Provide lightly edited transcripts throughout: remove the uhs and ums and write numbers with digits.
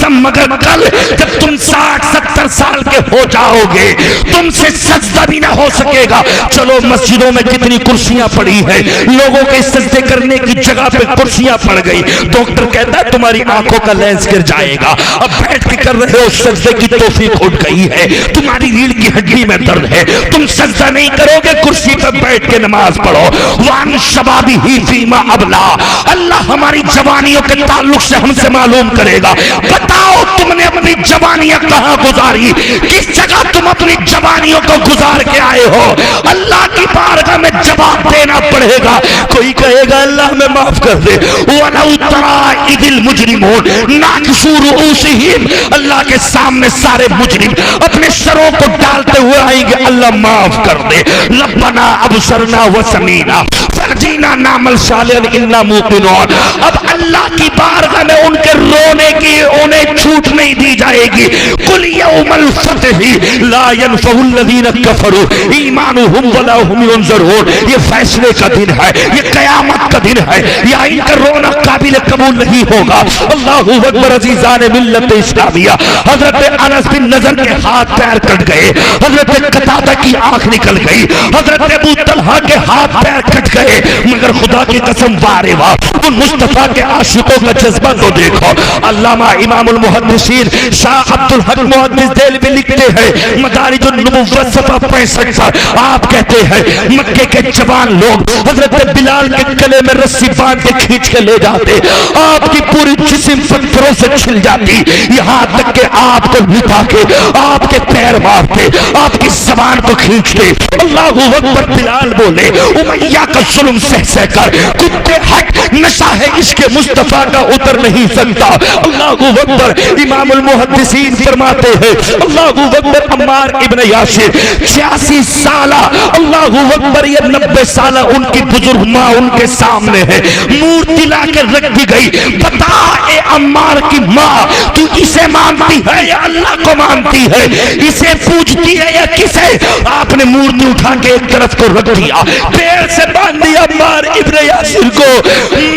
कसम, मगर कल जब तुम 60-70 साल के हो जाओगे तुमसे सजदा भी ना हो सकेगा। चलो मस्जिदों में कितनी कुर्सियां पड़ी है, लोगों के सजदे करने की जगह पे कुर्सियां पड़ गई। डॉक्टर कहता है तुम्हारी आंखों का लेंस गिर जाएगा, अब बैठ के कर रहे हो सजदे की तौफीक उठ गई है, तुम्हारी रीढ़ की हड्डी में दर्द है, तुम सजदा नहीं करोगे, कुर्सी पर बैठ के नमाज पढ़ो। वान शबाबी ही फीमा अबला, अल्लाह हमारी जवानियों के ताल्लुक से हमसे मालूम करेगा। बताओ तुमने अपनी जवानियां कहां गुजारी, किस जगह तुम अपनी जवानियों को गुजार के आए हो। अल्लाह की बारगाह में जवाब देना पड़ेगा। कोई कहेगा अल्लाह में माफ कर दे, वलौ तरा इदिल मुजरिमून नाकिसू रुऊसिहिम, अल्लाह के सामने सारे मुजरिम अपने सरों को डालते हुए आएंगे, अल्लाह माफ कर दे। रब्बना अबसरना व समीना फरजीना नामल सालिहन इन्ना मूकिनून। अब अल्लाह की बारगाह में उनके रोने की उन्हें छूट नहीं दी जाएगी। कुल यौमल फतही ला यनफउल लज़ीना कफरू ईमानुहुम वला हुम युनज़रून। ये फैसले का दिन है, ये कयामत का दिन है, या इनका रोना काबिल कबूल नहीं होगा। अल्लाहु अकबर। अज़ीज़ान मिल्लत इस्लामिया, हजरत अनस बिन नज़र के हाथ पैर कट गए, हजरत कतादा की आंख निकल गई, हजरत अबू तलहा के हाथ पैर कट गए, मगर खुदा की कसम वारे वाह, उन मुस्तफा के आशिकों का जज्बा तो देखो। अल्लामा इमामुल मुहद्दिसीन शाह अब्दुल हक मुहद्दिस देलवी लिखते हैं मदारिजुन नबुव्वत सफ़ा 65 पर, आप कहते हैं मक्के के जवान लोग हजरत बिलाल के गले में रस्सी बांध के खींच के ले जाते, आपकी पूरी जिस्म पत्थरों से छिल जाती, यहाँ तक के आपको मिटा के आपके पैर मारते, आपकी ज़बान को खींचते। अल्लाहु अकबर। बिलाल बोले उमैया का जुल्म सह सह कर कुत्ते हट, नशा है इसके मुस्तफा का उतर नहीं सकता। अल्लाहु अकबर। इमामुल मुहद्दिसीन फरमाते हैं अल्लाहु अकबर, अम्मार इब्न यासिर 86 साल, अल्लाहु अकबर, ये 90 साल उनकी बुजुर्ग माँ उनके सामने है, मूर्ति ला के रख दी गई। बता ए अम्मार की माँ, तू इसे मानती है या अल्लाह को मानती है, इसे पूजती है या किसे? आपने मूर्ति उठा के एक तरफ को रख दिया, पैर से बांध दिया अम्मार इब्न यासिर को।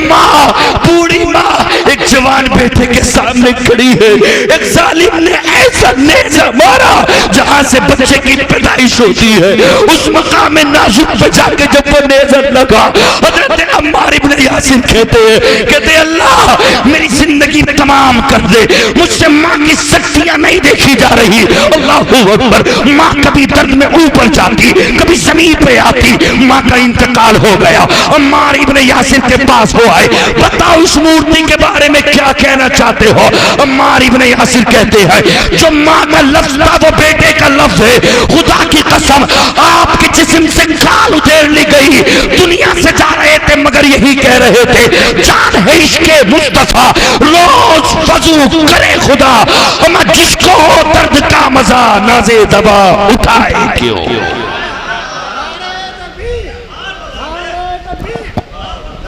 माँ, बूढ़ी माँ एक जवान बेटे के सामने खड़ी है, एक जालिम ने ऐसा नेज़ा मारा जहां से बच्चे की पैदाइश होती है, उस मकाम में नाजुक पे जाके जब वो नेज़ा लगा, हजरत अम्मार इब्न यासिर कहते अल्लाह मेरी जिंदगी तमाम कर दे, मुझसे माँ की शक्तियां नहीं देखी जा रही। अल्लाहु अकबर। माँ कभी दर्द में ऊपर जाती, कभी जमीन पे आती, माँ का इंतकाल हो गया। अम्मार इब्न यासिर के पास हो आए, बताओ इस मूर्ति के बारे में क्या कहना चाहते हो? अम्मार इब्न यासिर कहते हैं जो माँ का लफ्ज था वो बेटे का लफ्ज है, खुदा की कसम आपके जिस्म से खाल उधेड़ ली गई, दुनिया से जा रहे थे मगर यही कह रहे थे जान है इश्क़े मुस्तफा, रोज वजू करे खुदा, हम जिसको हो दर्द का मजा नाज़े दबा उठाए क्यों।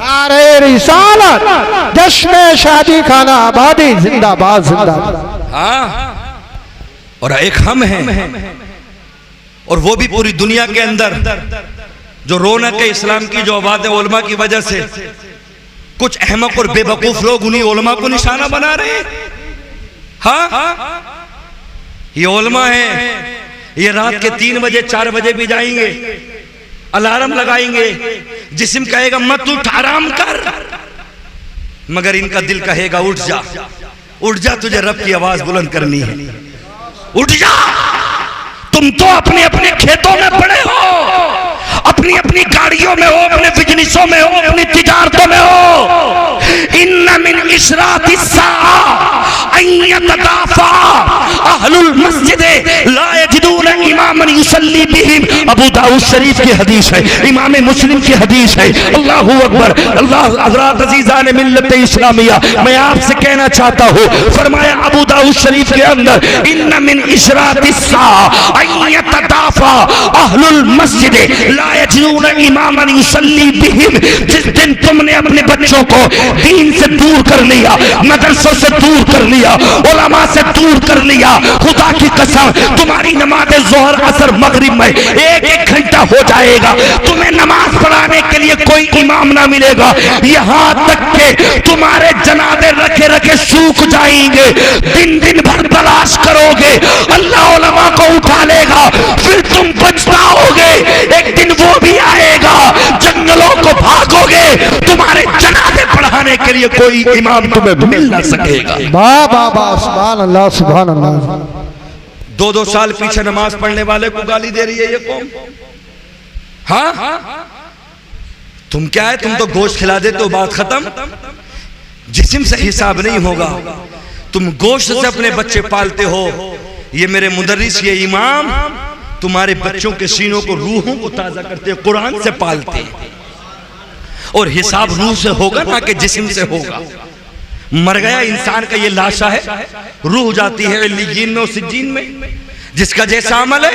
नारे रिसालत, जश्न शादी खाना आबादी जिंदाबाद जिंदाबाद। हाँ, और एक हम हैं, और वो भी पूरी दुनिया के अंदर जो रौनक है इस्लाम की, जो आबाद है उलमा की वजह से कुछ अहमक और बेवकूफ लोग उन्हीं उलमा को निशाना बना रहे हैं। हाँ, ये उलमा है, ये रात के 3 बजे 4 बजे भी जाएंगे, अलार्म लगाएंगे, जिस्म कहेगा मत उठ आराम कर, मगर इनका दिल कहेगा उठ जा, उठ जा, तुझे रब की आवाज बुलंद करनी है, उठ जा। तुम तो अपने अपने खेतों में पड़े हो, अपनी अपनी गाड़ियों में हो, अपने बिजनेसों में हो, अपनी तिजारतों में हो। इन्ना मिन इशराति साआ अन यतदाफा अहलुल मस्जिद ला यजिदून इमामन युसल्ली बिहिम। अबू दाऊद शरीफ की हदीस है, इमाम मुस्लिम की हदीस है। अल्लाहु अकबर। अल्लाह हज़रात अज़ीज़ान मिल्लत इस्लामिया, मैं आपसे कहना चाहता हूँ, फरमाया अबू दाऊद शरीफ के अंदर इन्ना मिन इशराति साआ अन यतदाफा अहलुल मस्जिद ला यजिदून इमामन युसल्ली बिहिम। जिस दिन तुमने अपने बच्चों को दीन से दूर कर लिया, मदरसों से दूर कर लिया, उलमा से दूर कर लिया, खुदा की कसम तुम्हारी नमाज़ ज़ोहर जोहर असर मगरिब में एक एक घंटा हो जाएगा, तुम्हें नमाज पढ़ाने के लिए कोई इमाम ना मिलेगा, यहां तक के तुम्हारे जनाजे रखे रखे सूख जाएंगे, दिन दिन भर तलाश करोगे, अल्लाह उलमा को उठा लेगा, फिर तुम पछताओगे, एक दिन वो भी आएगा, जंगलों को भागोगे, तुम्हारे जनाजे पढ़ाने के लिए कोई इमाम तुम्हें मिल ना सकेगा। वाह वाह वाह, सुभान अल्लाह सुभान अल्लाह। 2-2 साल पीछे नमाज पढ़ने वाले को गाली दे रही है ये कौम। हाँ, तुम क्या है, तुम तो गोश्त खिला देते हो, बात खत्म। जिस्म से हिसाब नहीं होगा, तुम गोश्त से अपने बच्चे पालते हो। ये मेरे मुदर्रिस, ये इमाम तुम्हारे बच्चों के सीनों को, रूहों को ताजा करते हैं, कुरान से पालते हैं। और हिसाब रूह से होगा ना कि जिस्म से होगा। मर गया इंसान का ये लाशा है, रूह जाती है इल्लीयीन में और सिज्जीन में, जिसका जैसा अमल है।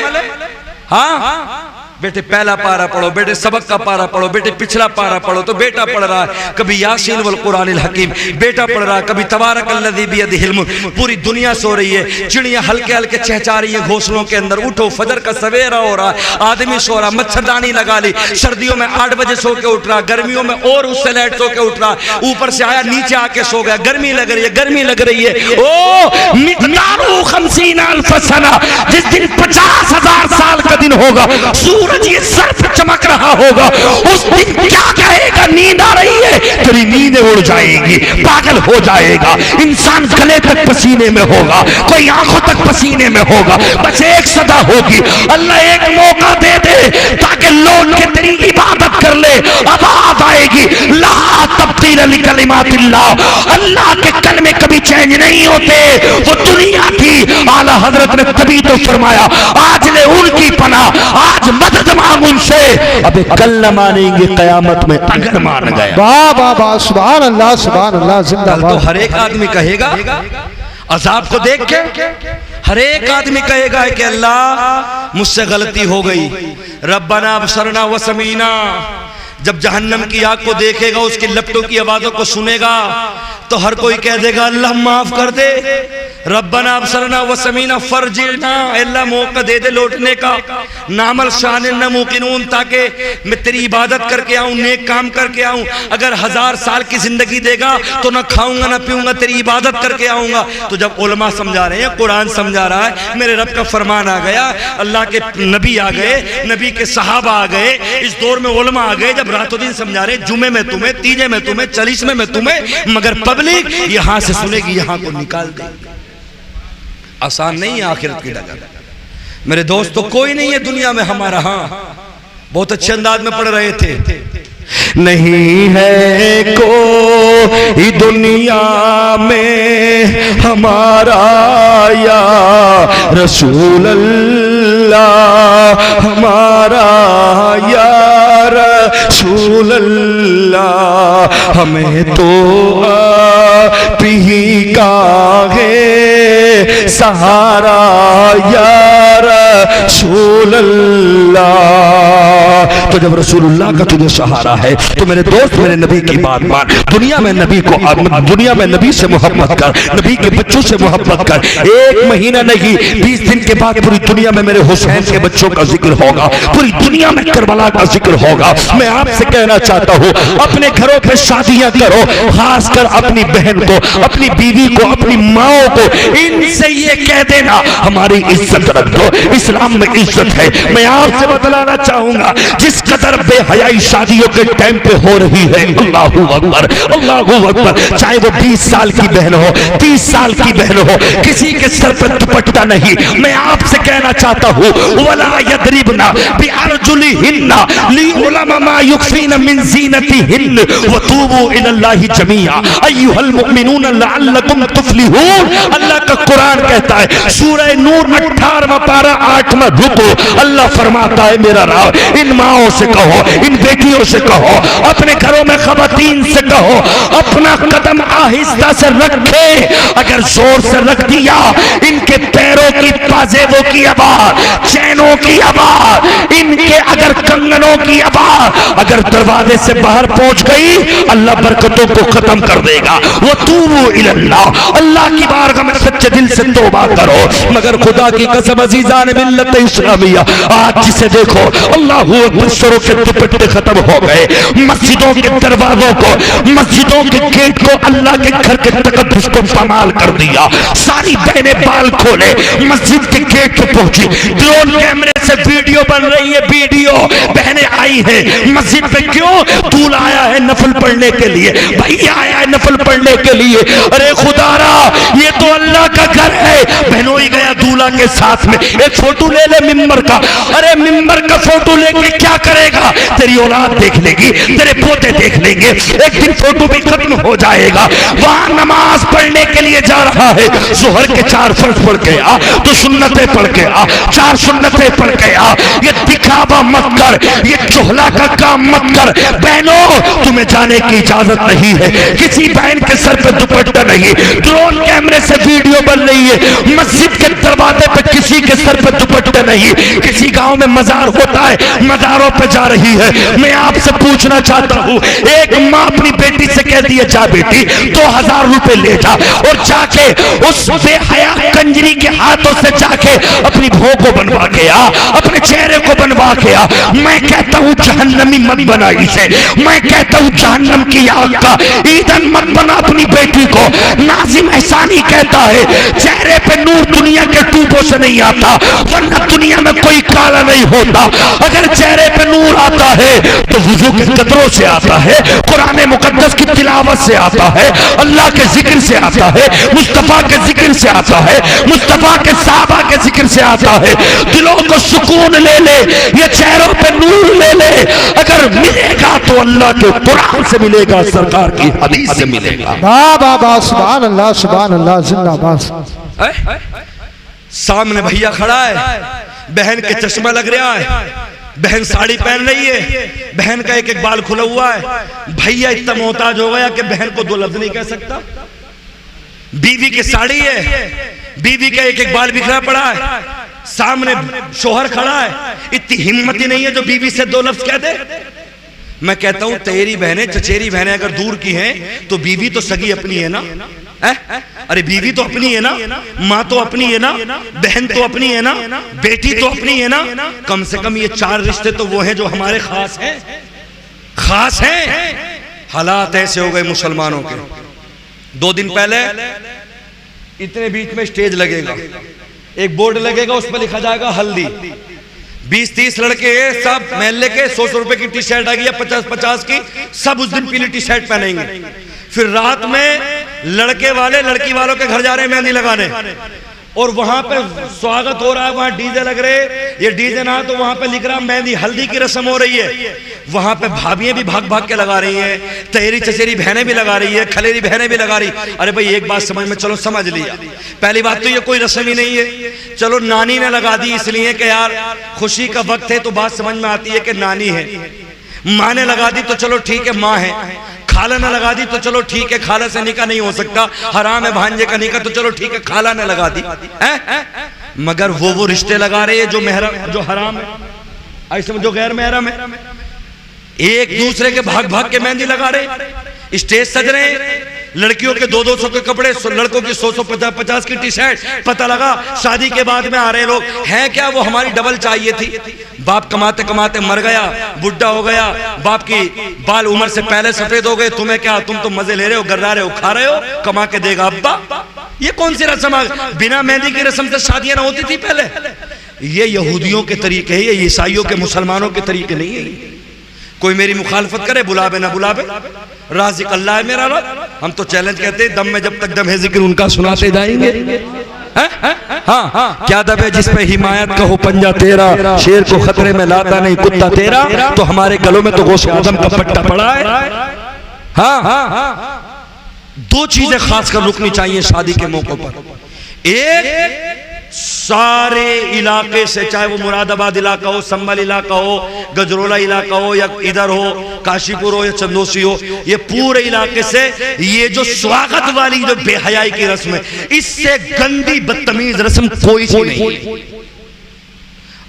हाँ बेटे पहला पारा पढ़ो, बेटे सबक का पारा पढ़ो, बेटे पिछला पारा पढ़ो, तो बेटा पढ़ रहा है कभी यासीन वल कुरानिल हकीम, बेटा पढ़ रहा है कभी तबारकल्लज़ी बियदिहिल मुल्क। पूरी दुनिया सो रही है, चिड़ियां हल्के हल्के चहचा रही हैं घोंसलों के अंदर, उठो फजर का सवेरा हो रहा है, आदमी सो रहा, मच्छरदानी लगा ली, सर्दियों में 8 बजे सो के उठ रहा, गर्मियों में और उससे लेट सो के उठ रहा, ऊपर से आया नीचे आके सो गया, गर्मी लग रही है, गर्मी लग रही है। ओ मिक़दारु 50 अल्फ सना, जिस दिन 50,000 साल का दिन होगा, सूरज ये सर पे चमक रहा होगा, उस दिन क्या कहेगा, नींद आ रही है, तेरी नींदें उड़ जाएगी, पागल हो जाएगा, इंसान गले तक पसीने में होगा, कोई आंखों तक पसीने में होगा, बस एक सदा होगी, अल्लाह एक मौका दे दे ताकि लौट के तेरी इबादत कर ले, आवाज आएगी ला तब्दील लिकलिमातिल्लाह, अल्लाह के कलमे कभी चेंज नहीं होते, वो दुनिया थी। आला हजरत ने तभी तो फरमाया आज ले उनकी पनाह, आज मदद मांग उनसे, अबे कल न मानेंगे कयामत में अगर मान गया। वाह वाह वाह, सुभान अल्लाह सुभान अल्लाह, जिंदाबाद। तो हर एक आदमी कहेगा अजाब को देख के, हर एक आदमी कहेगा कि अल्लाह मुझसे गलती हो गई, रब्बना बसरना व समीना। जब जहन्नम की आग को देखेगा, उसकी लपटों की आवाजों को सुनेगा, तो हर कोई कह देगा अल्लाह माफ कर दे, रब्बना अबसरना व समीना फरजिना, अल्लाह मौका दे दे लौटने का, नामल शान न मुकिनून, ताकि मैं तेरी इबादत करके आऊं, नेक काम करके आऊं। अगर 1000 साल की जिंदगी देगा तो ना खाऊंगा ना पीऊंगा, तेरी इबादत करके आऊंगा। तो जब उलमा समझा रहे हैं, कुरान समझा रहा है, मेरे रब का फरमान आ गया, अल्लाह के नबी आ गए, नबी के सहाबा आ गए, इस दौर में उलमा आ गए, जब रातों दिन समझा रहे, जुमे में तुम्हें, तीजे में तुम्हें, चलीसवें में तुम्हें, मगर पब्लिक यहां से सुनेगी, यहां को निकाल देगी। आसान नहीं है आखिरत की डगर मेरे दोस्तों, कोई नहीं है दुनिया में हमारा। हाँ बहुत अच्छे अंदाज में पढ़ रहे थे, नहीं है कोई दुनिया में हमारा या रसूल अल्लाह, हमारा या रसूल अल्लाह, हमें तो आप ही का है सहारा या रसूल अल्लाह। तो जब रसूलुल्लाह का तुझे सहारा है तो मेरे दोस्त, मेरे नबी की बात मान, दुनिया में नबी को, दुनिया में नबी से मोहब्बत कर, नबी के बच्चों से मोहब्बत कर। 1 महीना नहीं, 20 दिन के बाद पूरी दुनिया में मेरे हुसैन के बच्चों का जिक्र होगा, पूरी दुनिया में करबला का जिक्र होगा। मैं आपसे कहना चाहता हूँ, अपने घरों पे शादियां करो, खासकर अपनी बहन को, अपनी बीवी को, अपनी माओ को, इनसे ये कह देना हमारी इज्जत रख दो, इस्लाम में इज्जत है। मैं आपसे बतलाना चाहूंगा, जिस कदर बेहयाई शादियों के टाइम पे हो रही है, अल्लाहू अकबर अल्लाहू अकबर, चाहे वो 20 साल की बहन हो, 30 साल की बहन हो, किसी के सर पर दुपट्टा नहीं। मैं आपसे कहना चाहता हूँ, वला यदरिबना बिअरजुलिहिन्ना लियुलमा मा युखफीना मिन ज़ीनतिहिन्न वतूबू इलल्लाहि जमीआ अय्युहल मुमिनून लअल्लकुम तुफलिहून। अल्लाह का कुरान कहता है, सूरह नूर 18वां पारा 8वां रुको, अल्लाह फरमाता है मेरा राव, इन माओ माओ से कहो, इन बेटियों से कहो, अपने घरों में खवातीन से कहो, अपना कदम आहिस्ता से रखे। अगर जोर से रख दिया, इनके पैरों की पाजेबों की आवाज, चैनों की आवाज, इनके अगर कंगनों की आवाज अगर दरवाजे से बाहर पहुंच गई, अल्लाह बरकतों को खत्म कर देगा। वो तूबू इल्लाह, अल्लाह की बारगाह में सच्चे दिल से तौबा करो। मगर खुदा की कसम अजीजान मिल्लत इस्लामिया, आज जिसे देखो अल्लाहू अकबर सरों के दुपट्टे खत्म हो गए, मस्जिदों के दरवाजों को, मस्जिदों के गेट को, अल्लाह के घर के तकद्दुस को पामाल कर दिया। सारी बहनें बाल खोले मस्जिद के गेट पे पहुंची, ड्रोन कैमरे से वीडियो बन रही है। वीडियो बहनें आई है मस्जिद पे, क्यों? दूल्हा आया है नफल पढ़ने के लिए, भैया आया है नफल पढ़ने के लिए। अरे खुदारा, ये तो अल्लाह का घर है। बहनों ही गया दूल्हा के साथ में, एक फोटो ले ले मिंबर का। अरे मिंबर का फोटो लेके क्या करेगा? तेरी औलाद देख लेगी, तेरे पोते देख लेंगे, एक दिन फोटो भी खत्म हो जाएगा। वहां नमाज पढ़ने के लिए जा रहा है, जोहर के 4 फर्ज पढ़ के आ, तो सुन्नतें पढ़ के आ, 4 सुन्नतें पढ़ के आ। ये दिखावा मत कर, ये चोहला का काम मत कर। बहनों, तुम्हें जाने की इजाजत नहीं है, किसी बहन के सर पे दुपट्टा नहीं। ड्रोन कैमरे से वीडियो बन रही है, मस्जिद के दरवाजे पे किसी के सर पे दुपट्टा नहीं। किसी गांव में मजार होता है, मजारों पे जा रही है। मैं आपसे पूछना चाहता हूँ, एक माँ अपनी बेटी से कहती है, जा बेटी 2000 रुपए ले जा, और जाके उस बेहया कंजरी के हाथों से जाके अपनी भों को बनवा के आ, अपने चेहरे को बनवा के आ। मैं कहता हूँ जहन्नमी मत बना इसे, मैं कहता हूँ जहन्नम की आग का ईंधन मत बना अपनी बेटी को। नाजिम एहसानी कहता है, चेहरे पे नूर दुनिया के टूबों से नहीं आता, वरना दुनिया में कोई काला नहीं होता। अगर चेहरे पे नूर आता है तो वुजू के कतरों से आता है, कुरान मुकद्दस की तिलावत से आता है, अल्लाह के जिक्र से आता है, मुस्तफा के जिक्र से आता है, मुस्तफा के साहबा के जिक्र से आता है। दिलों को सुकून ले ले, ये चेहरों पे नूर ले ले। अगर मिलेगा तो अल्लाह के कुरान से मिलेगा, सरकार की हदीस से मिलेगा। वाह वाह वाह, सुभान अल्लाह, सुभान अल्लाह, जिंदाबाद। सामने भैया खड़ा है, बहन के चश्मा लग रहा है, बहन साड़ी पहन रही है, बहन का एक एक बाल खुला हुआ है। भैया इतना मोहताज हो गया कि बहन को 2 लफ्ज नहीं कह सकता। बीवी की साड़ी है, बीवी का एक एक बाल बिखरा पड़ा है, सामने शोहर खड़ा है, इतनी हिम्मत ही नहीं है जो बीवी से 2 लफ्ज कह दे। मैं कहता हूं तेरी बहनें, चचेरी बहनें अगर दूर की हैं तो बीवी तो सगी अपनी है ना? अरे बीवी तो अपनी है ना, माँ तो अपनी है ना, बहन तो अपनी है ना, बेटी तो अपनी है ना। कम से कम ये 4 रिश्ते तो वो हैं जो हमारे खास हैं, खास हैं। हालात ऐसे हो गए मुसलमानों के। 2 दिन पहले इतने बीच में स्टेज लगेगा, एक बोर्ड लगेगा, उस पर लिखा जाएगा हल्दी। 20-30 लड़के सब महल्ले के 100 रुपए की टी शर्ट आ गई, 50-50 की, सब उस दिन पीली टी शर्ट पहनेंगे। फिर रात में लड़के वाले लड़की वालों के घर जा रहे हैं मेहंदी लगाने, और वहां पे स्वागत हो रहा है, वहां डीजे लग रहे, ये डीजे ना तो वहां पे लिख रहा मेहंदी, हल्दी की रस्म हो रही है। वहां पे भाभियां भी भाग भाग के लगा रही हैं, तेरी चचेरी बहनें भी लगा रही है, खलेरी बहनें भी लगा रही। अरे भाई एक बात समझ में, चलो समझ लिया, पहली बात तो ये कोई रस्म ही नहीं है। चलो नानी ने लगा दी इसलिए कि यार खुशी का वक्त है, तो बात समझ में आती है कि नानी है। माँ ने लगा दी तो चलो ठीक है, माँ है। खाला ने लगा दी तो चलो ठीक है, खाला से निकाह नहीं हो सकता, हराम है भांजे का निकाह, तो चलो ठीक है खाला ने लगा दी है? मगर वो रिश्ते लगा रहे हैं जो महरम, जो हराम है, ऐसे जो गैर महरम है। एक दूसरे के भाग भाग के मेहंदी लगा रहे, स्टेज सज रहे हैं, लड़कियों के 200-200 के कपड़े, लड़कों की 100-150 की टी शर्ट। पता लगा शादी के बाद में आ रहे लोग हैं क्या, वो हमारी डबल चाहिए थी। बाप कमाते कमाते मर गया, बुढ़ा हो गया, बाप की बाल उम्र से पहले सफेद हो गए, तुम्हें क्या, तुम तो मजे ले रहे हो, गर्रा रहे हो, खा रहे हो, कमा के देगा अब्बा। ये कौन सी रस्म? बिना मेहंदी की रस्म से शादियां ना होती थी पहले। ये यहूदियों के तरीके है, ये ईसाइयों के, मुसलमानों के तरीके नहीं है। कोई मेरी मुखालफत करे, बुलावे ना बुलावे, राज़िक अल्लाह है मेरा रब। हम तो चैलेंज कहते हैं, दम में जब तक दम है जिक्र उनका सुनाते जाएंगे। हाँ, क्या दब है जिस पे हिमायत का हो पंजा तेरा, शेर को खतरे में लाता नहीं कुत्ता तेरा, तो हमारे गलों में तो गौसे आज़म का पट्टा पड़ा है। हाँ, 2 चीजें खास कर रुकनी चाहिए शादी के मौकों पर। एक, सारे इलाके से, चाहे वो मुरादाबाद इलाका हो, संभल इलाका हो, गजरोला इलाका हो, या इधर हो काशीपुर हो या चंदोसी हो, ये पूरे इलाके से ये जो स्वागत वाली जो बेहयाई की रस्म है, इससे गंदी बदतमीज रस्म कोई सी नहीं।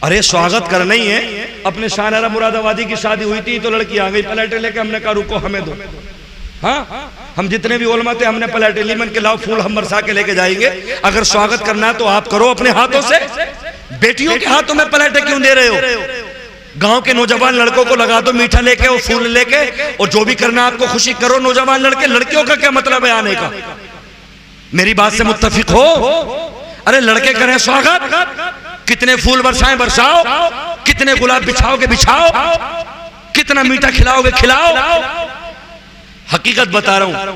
अरे स्वागत करना ही है। अपने शाहनारा मुरादाबादी की शादी हुई थी तो लड़की आ गई पलटे लेके, हमने कहा रुको हमें दो। हाँ, हम जितने भी उलमा थे हमने पलटे ली, मन के लाओ फूल हम बरसा के लेके जाएंगे। अगर स्वागत करना है तो आप करो अपने हाथों से, बेटियों के हाथों में पलटे क्यों दे रहे हो? गांव के नौजवान लड़कों को लगा दो मीठा लेके और फूल लेके, और जो भी करना आपको खुशी करो। नौजवान लड़के, लड़कियों का क्या मतलब है आने का? मेरी बात से मुत्तफिक हो? अरे लड़के करें स्वागत, कितने फूल बरसाएं बरसाओ, कितने गुलाब बिछाओगे बिछाओ, कितना मीठा खिलाओगे खिलाओ। हकीकत बता रहा हूं,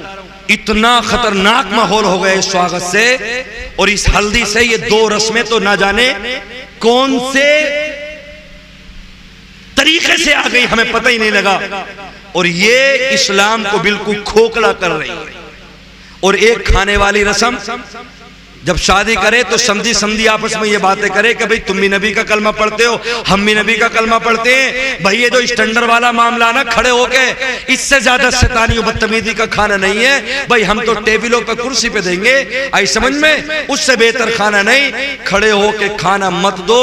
इतना खतरनाक माहौल हो गया इस स्वागत से और इस हल्दी से। ये दो रस्में तो ना जाने कौन से तरीके से आ गई, हमें पता ही नहीं लगा। और ये इस्लाम को बिल्कुल खोखला कर रही है। और एक खाने वाली रस्म, जब शादी करे तो समझी समझी आपस में ये बातें करे कि भाई तुम भी नबी का कलमा पढ़ते हो, हम भी नबी का कलमा पढ़ते हैं। भाई ये जो स्टैंडर्ड वाला मामला ना, खड़े होके, इससे ज्यादा शैतानी और बदतमीजी का खाना नहीं है। भाई हम तो टेबलों पे कुर्सी पे देंगे, आई समझ में, उससे बेहतर खाना नहीं। खड़े होके खाना मत दो,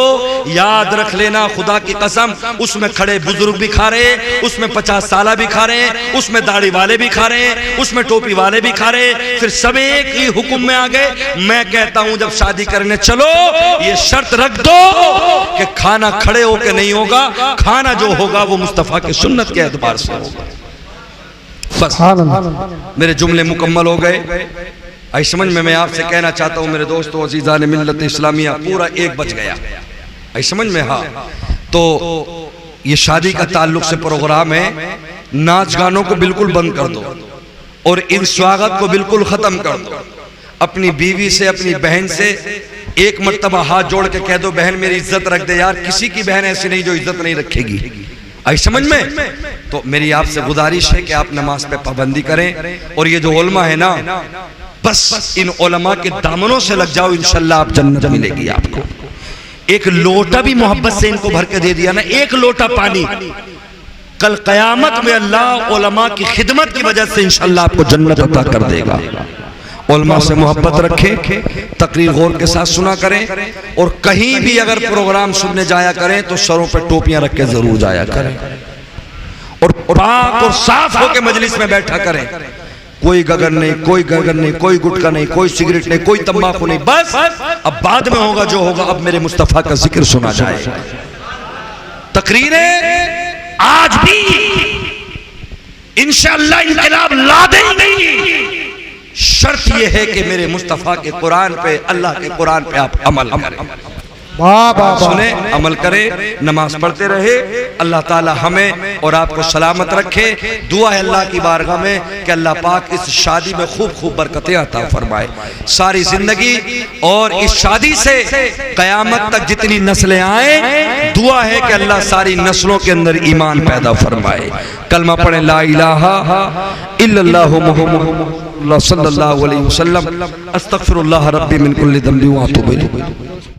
याद रख लेना खुदा की कसम, उसमें खड़े बुजुर्ग भी खा रहे, उसमें 50 साला भी खा रहे, उसमें दाढ़ी वाले भी खा रहे, उसमें टोपी वाले भी खा रहे, फिर सब एक ही हुक्म में आ गए। मैं कहता हूं जब शादी करने चलो ये शर्त रख दो कि खाना खड़े होके नहीं होगा, खाना जो होगा वो मुस्तफा के सुन्नत के एतबार से होगा। बस मेरे जुमले मुकम्मल हो गए। आई समझ में मैं आपसे कहना चाहता हूं मेरे दोस्तों अजीज़ान मिल्लत इस्लामिया, पूरा 1 बज गया। आई समझ में? हाँ, तो ये शादी का ताल्लुक से प्रोग्राम है। नाच गानों को बिल्कुल बंद कर दो और इन स्वागत को बिल्कुल खत्म कर दो। अपनी बीवी से, अपनी बहन से एक मर्तबा हाथ जोड़ के कह दो, बहन मेरी इज्जत रख दे। यार किसी की बहन ऐसी नहीं जो इज्जत नहीं रखेगी। आई समझ में? तो मेरी आपसे गुजारिश है कि आप नमाज पे पाबंदी करें। और ये जो उलमा है ना, बस इन उलमा के दामनों से लग जाओ, इंशाल्लाह आप जन्नत मिलेगी आपको। एक लोटा भी मोहब्बत से इनको भर के दे दिया ना, एक लोटा पानी, कल कयामत में अल्लाह उलमा की खिदमत की वजह से इंशाल्लाह आपको जन्नत अता कर देगा। उलमा से मोहब्बत रखें, तकरीर गौर के साथ सुना करें, और कहीं भी अगर प्रोग्राम सुनने जाया करें तो सरों पर टोपियां रख के जरूर जाया करें, और पाक और साफ होकर मजलिस में बैठा करें। कोई गगन नहीं, कोई गगन नहीं, कोई गुटखा नहीं, कोई सिगरेट नहीं, कोई तंबाकू नहीं। बस अब बाद में होगा जो होगा, अब मेरे मुस्तफा का जिक्र सुना जाए। तकरीरें आज भी इंशाअल्लाह इनकलाब ला देंगी। शर्त यह है कि मेरे मुस्तफा के कुरान पे, अल्लाह के कुरान पे आप अमल करें। सुने, अमल करें, नमाज पढ़ते रहे। अल्लाह ताला हमें और आपको सलामत रखे। दुआ है अल्लाह की बारगाह में कि अल्लाह पाक इस शादी में खूब खूब बरकतें अता फरमाए सारी जिंदगी। और इस शादी से कयामत तक जितनी नस्लें आए, दुआ है कि अल्लाह सारी नस्लों के अंदर ईमान पैदा फरमाए। कलमा पढ़े ला इलाहा इल्लल्लाहु मुहम्मदुर रसूलुल्लाह सल्लल्लाहु अलैहि वसल्लम, अस्तगफिरुल्लाह रब्बी मिन कुल्ली ज़ंबि व अतूबु इलैह।